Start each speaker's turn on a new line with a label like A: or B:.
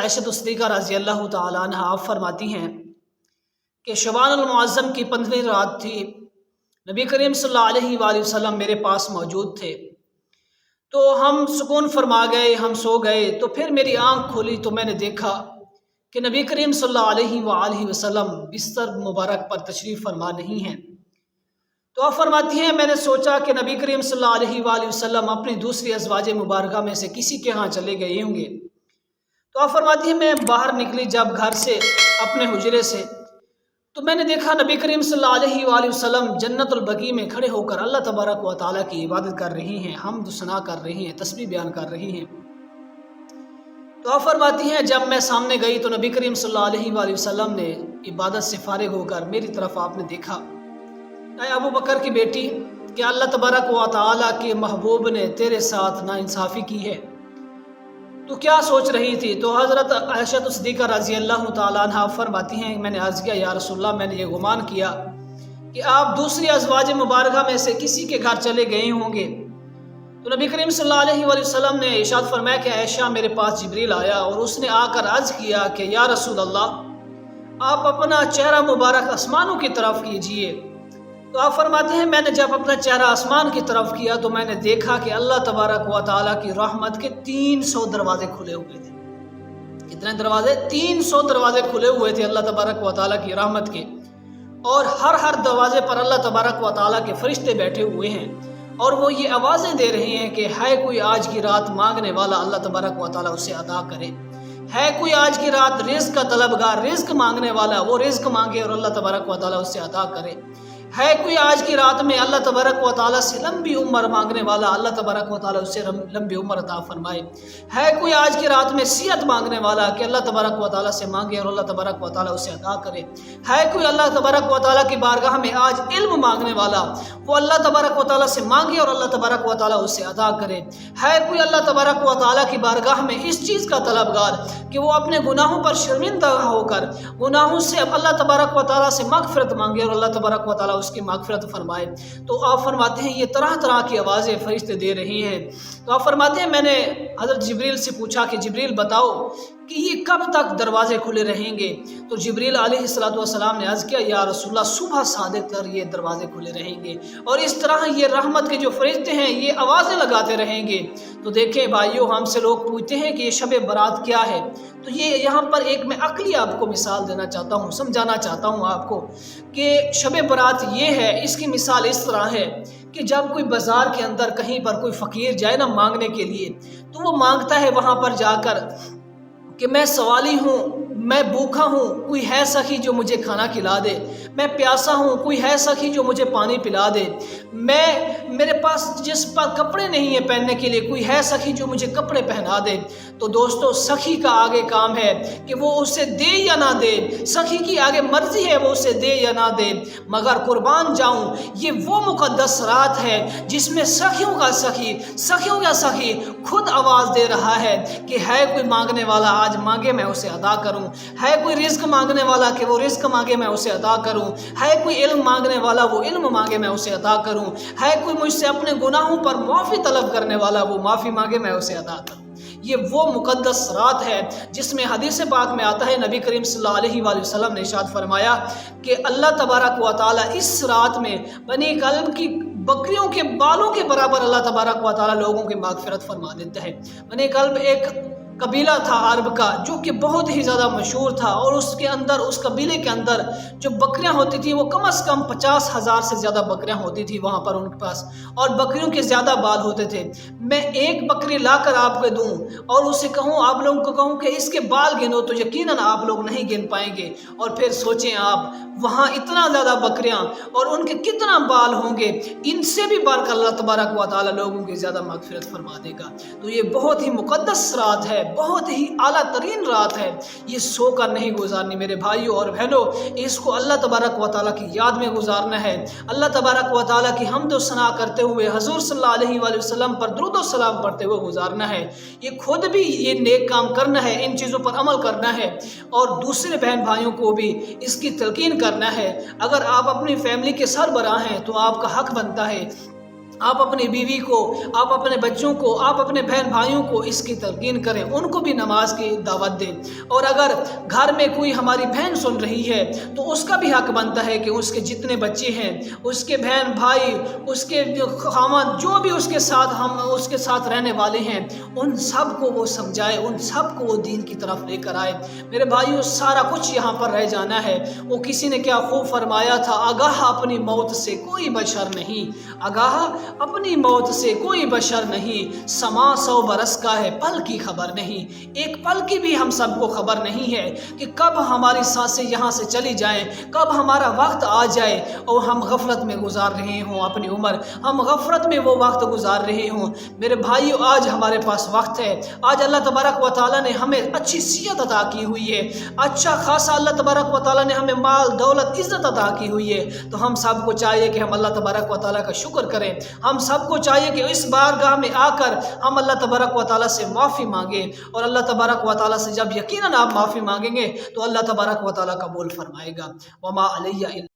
A: عائشہ صدیقہ رضی اللہ تعالیٰ عنہ آپ فرماتی ہیں کہ شعبان المعظم کی 15ویں رات تھی، نبی کریم صلی اللہ علیہ وآلہ وسلم میرے پاس موجود تھے، تو ہم سکون فرما گئے، ہم سو گئے، تو پھر میری آنکھ کھولی تو میں نے دیکھا کہ نبی کریم صلی اللہ علیہ وآلہ وسلم بستر مبارک پر تشریف فرما نہیں ہیں۔ تو آپ فرماتی ہیں میں نے سوچا کہ نبی کریم صلی اللہ علیہ وآلہ وسلم اپنی دوسری ازواج مبارکہ میں سے کسی کے ہاں چلے گئے ہوں گے۔ تو آپ فرماتی ہیں میں باہر نکلی جب گھر سے اپنے حجرے سے، تو میں نے دیکھا نبی کریم صلی اللہ علیہ وآلہ وسلم جنت البقیع میں کھڑے ہو کر اللہ تبارک و تعالیٰ کی عبادت کر رہی ہیں، حمد و ثنا کر رہی ہیں، تسبیح بیان کر رہی ہیں۔ تو آپ فرماتی ہیں جب میں سامنے گئی تو نبی کریم صلی اللہ علیہ وآلہ وسلم نے عبادت سے فارغ ہو کر میری طرف آپ نے دیکھا، اے ابو بکر کی بیٹی، کہ اللہ تبارک و تعالیٰ کے محبوب نے تیرے ساتھ ناانصافی کی ہے، تو کیا سوچ رہی تھی؟ تو حضرت عائشہ صدیقہ رضی اللہ تعالیٰ عنہ فرماتی ہیں میں نے عرض کیا یا رسول اللہ میں نے یہ گمان کیا کہ آپ دوسری ازواج مبارکہ میں سے کسی کے گھر چلے گئے ہوں گے۔ تو نبی کریم صلی اللہ علیہ وآلہ وسلم نے ارشاد فرمایا کہ عائشہ میرے پاس جبریل آیا اور اس نے آ کر عرض کیا کہ یا رسول اللہ آپ اپنا چہرہ مبارک آسمانوں کی طرف کیجئے۔ تو آپ فرماتے ہیں میں نے جب اپنا چہرہ آسمان کی طرف کیا تو میں نے دیکھا کہ اللہ تبارک و تعالیٰ کی رحمت کے 300 دروازے کھلے ہوئے تھے۔ کتنے دروازے؟ 300 دروازے کھلے ہوئے تھے اللہ تبارک و تعالیٰ کی رحمت کے، اور ہر دروازے پر اللہ تبارک و تعالیٰ کے فرشتے بیٹھے ہوئے ہیں، اور وہ یہ آوازیں دے رہے ہیں کہ ہے کوئی آج کی رات مانگنے والا اللہ تبارک و تعالیٰ اسے عطا کرے، ہے کوئی آج کی رات رزق کا طلبگار رزق مانگنے والا وہ رزق مانگے اور اللہ تبارک و تعالیٰ اسے عطا کرے، ہے کوئی آج کی رات میں اللہ تبارک و تعالیٰ سے لمبی عمر مانگنے والا اللہ تبارک و تعالیٰ اسے لمبی عمر عطا فرمائے، ہے کوئی آج کی رات میں صحت مانگنے والا کہ اللہ تبارک و تعالیٰ سے مانگے اور اللہ تبارک و تعالیٰ اسے عطا کرے، ہے کوئی اللہ تبارک و تعالیٰ کی بارگاہ میں آج علم مانگنے والا وہ اللہ تبارک و تعالیٰ سے مانگے اور اللہ تبارک و تعالیٰ اسے عطا کرے، ہے کوئی اللہ تبارک و تعالیٰ کی بارگاہ میں اس چیز کا طلبگار کہ وہ اپنے گناہوں پر شرمندہ ہو کر گناہوں سے اللہ تبارک و تعالیٰ سے مغفرت مانگے اور اللہ تبارک و تعالیٰ اس کی مغفرت فرمائے۔ تو آپ فرماتے ہیں یہ طرح طرح کی آوازیں فرشتے دے رہی ہیں۔ تو آپ فرماتے ہیں میں نے حضرت جبریل سے پوچھا کہ جبریل بتاؤ کہ یہ کب تک دروازے کھلے رہیں گے؟ تو جبریل علیہ السلام نے عرض کیا یا رسول اللہ صبح صادق تک یہ دروازے کھلے رہیں گے، اور اس طرح یہ رحمت کے جو فرشتے ہیں یہ آوازیں لگاتے رہیں گے۔ تو دیکھیں بھائیو، ہم سے لوگ پوچھتے ہیں کہ یہ شب برات کیا ہے، تو یہ یہاں پر ایک میں عقلی آپ کو مثال دینا چاہتا ہوں، سمجھانا چاہتا ہوں آپ کو کہ شب برات یہ ہے، اس کی مثال اس طرح ہے کہ جب کوئی بازار کے اندر کہیں پر کوئی فقیر جائے نا مانگنے کے لیے، تو وہ مانگتا ہے وہاں پر جا کر کہ میں سوالی ہوں، میں بھوکا ہوں، کوئی ہے سخی جو مجھے کھانا کھلا دے، میں پیاسا ہوں، کوئی ہے سخی جو مجھے پانی پلا دے، میرے پاس جس پر کپڑے نہیں ہیں پہننے کے لیے، کوئی ہے سخی جو مجھے کپڑے پہنا دے۔ تو دوستو سخی کا آگے کام ہے کہ وہ اسے دے یا نہ دے، سخی کی آگے مرضی ہے وہ اسے دے یا نہ دے، مگر قربان جاؤں یہ وہ مقدس رات ہے جس میں سخیوں کا سخی خود آواز دے رہا ہے کہ ہے کوئی مانگنے والا آج مانگے میں اسے عطا کروں، ہے کوئی رزق مانگنے والا کہ وہ رزق مانگے میں اسے عطا کروں، ہے کوئی علم مانگنے والا وہ علم مانگے میں اسے عطا کروں، ہے کوئی مجھ سے اپنے گناہوں پر معافی طلب کرنے والا وہ معافی مانگے میں اسے عطا کروں۔ یہ وہ مقدس رات ہے جس میں حدیث پاک میں آتا ہے نبی کریم صلی اللہ علیہ وآلہ وسلم نے ارشاد فرمایا کہ اللہ تبارک و تعالیٰ اس رات میں بنی کلب کی بکریوں کے بالوں کے برابر اللہ تبارک و تعالیٰ لوگوں کی مغفرت فرما دیتا ہے۔ بنی کلب ایک قبیلہ تھا عرب کا جو کہ بہت ہی زیادہ مشہور تھا، اور اس قبیلے کے اندر جو بکریاں ہوتی تھیں وہ کم از کم 50,000 سے زیادہ بکریاں ہوتی تھیں وہاں پر ان کے پاس، اور بکریوں کے زیادہ بال ہوتے تھے۔ میں ایک بکری لا کر آپ کو دوں اور اسے کہوں آپ لوگوں کو کہوں کہ اس کے بال گنو تو یقیناً آپ لوگ نہیں گن پائیں گے، اور پھر سوچیں آپ وہاں اتنا زیادہ بکریاں اور ان کے کتنا بال ہوں گے، ان سے بھی بڑھ کر اللہ تبارک و تعالیٰ لوگوں کی زیادہ مغفرت فرما دے گا۔ تو یہ بہت ہی مقدس رات ہے، بہت ہی اعلیٰ ترین رات ہے، یہ سو کر نہیں گزارنی میرے بھائیوں اور بہنوں، اس کو اللہ تبارک و تعالیٰ کی یاد میں گزارنا ہے، اللہ تبارک و تعالیٰ کی حمد و ثنا کرتے ہوئے حضور صلی اللہ علیہ وآلہ وسلم پر درود و سلام پڑھتے ہوئے گزارنا ہے۔ یہ خود بھی یہ نیک کام کرنا ہے، ان چیزوں پر عمل کرنا ہے، اور دوسرے بہن بھائیوں کو بھی اس کی تلقین کرنا ہے۔ اگر آپ اپنی فیملی کے سربراہ ہیں تو آپ کا حق بنتا ہے آپ اپنی بیوی کو، آپ اپنے بچوں کو، آپ اپنے بہن بھائیوں کو اس کی تلقین کریں، ان کو بھی نماز کی دعوت دیں۔ اور اگر گھر میں کوئی ہماری بہن سن رہی ہے تو اس کا بھی حق بنتا ہے کہ اس کے جتنے بچے ہیں، اس کے بہن بھائی، اس کے خاوند، جو بھی اس کے ساتھ اس کے ساتھ رہنے والے ہیں، ان سب کو وہ سمجھائے، ان سب کو وہ دین کی طرف لے کر آئے۔ میرے بھائیوں، سارا کچھ یہاں پر رہ جانا ہے۔ وہ کسی نے کیا خوب فرمایا تھا، آگاہ اپنی موت سے کوئی بشر نہیں، آگاہ اپنی موت سے کوئی بشر نہیں، سما 100 برس کا ہے، پل کی خبر نہیں۔ ایک پل کی بھی ہم سب کو خبر نہیں ہے کہ کب ہماری سانسیں یہاں سے چلی جائیں، کب ہمارا وقت آ جائے اور ہم غفلت میں گزار رہے ہوں اپنی عمر، ہم غفلت میں وہ وقت گزار رہے ہوں۔ میرے بھائیو، آج ہمارے پاس وقت ہے، آج اللہ تبارک و تعالیٰ نے ہمیں اچھی صحت عطا کی ہوئی ہے، اچھا خاصا اللہ تبارک و تعالیٰ نے ہمیں مال دولت عزت عطا کی ہوئی ہے، تو ہم سب کو چاہیے کہ ہم اللہ تبارک و تعالیٰ کا شکر کریں۔ ہم سب کو چاہیے کہ اس بارگاہ میں آ کر ہم اللہ تبارک و تعالیٰ سے معافی مانگیں، اور اللہ تبارک و تعالیٰ سے جب یقیناً آپ معافی مانگیں گے تو اللہ تبارک و تعالیٰ قبول فرمائے گا۔ وما علیہ